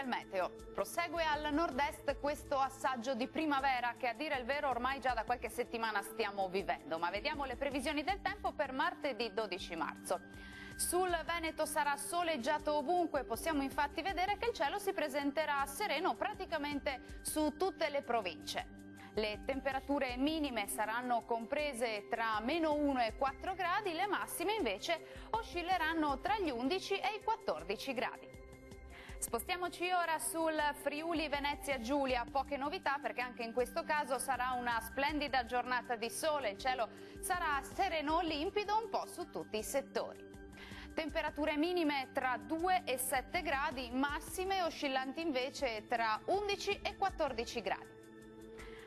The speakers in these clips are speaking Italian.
al meteo. Prosegue al nord-est questo assaggio di primavera che a dire il vero ormai già da qualche settimana stiamo vivendo, ma vediamo le previsioni del tempo per martedì 12 marzo. Sul Veneto sarà soleggiato ovunque, possiamo infatti vedere che il cielo si presenterà sereno praticamente su tutte le province. Le temperature minime saranno comprese tra -1 e 4 gradi, le massime invece oscilleranno tra gli 11 e i 14 gradi. Spostiamoci ora sul Friuli Venezia Giulia, poche novità perché anche in questo caso sarà una splendida giornata di sole, il cielo sarà sereno limpido un po' su tutti i settori. Temperature minime tra 2 e 7 gradi, massime oscillanti invece tra 11 e 14 gradi.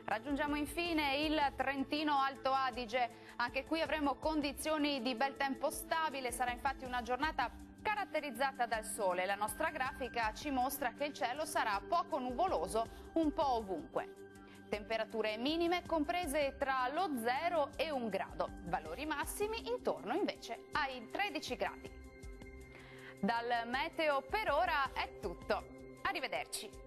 Raggiungiamo infine il Trentino Alto Adige, anche qui avremo condizioni di bel tempo stabile, sarà infatti una giornata caratterizzata dal sole. La nostra grafica ci mostra che il cielo sarà poco nuvoloso un po' ovunque. Temperature minime comprese tra lo 0 e 1 grado, valori massimi intorno invece ai 13 gradi. Dal meteo per ora è tutto, arrivederci.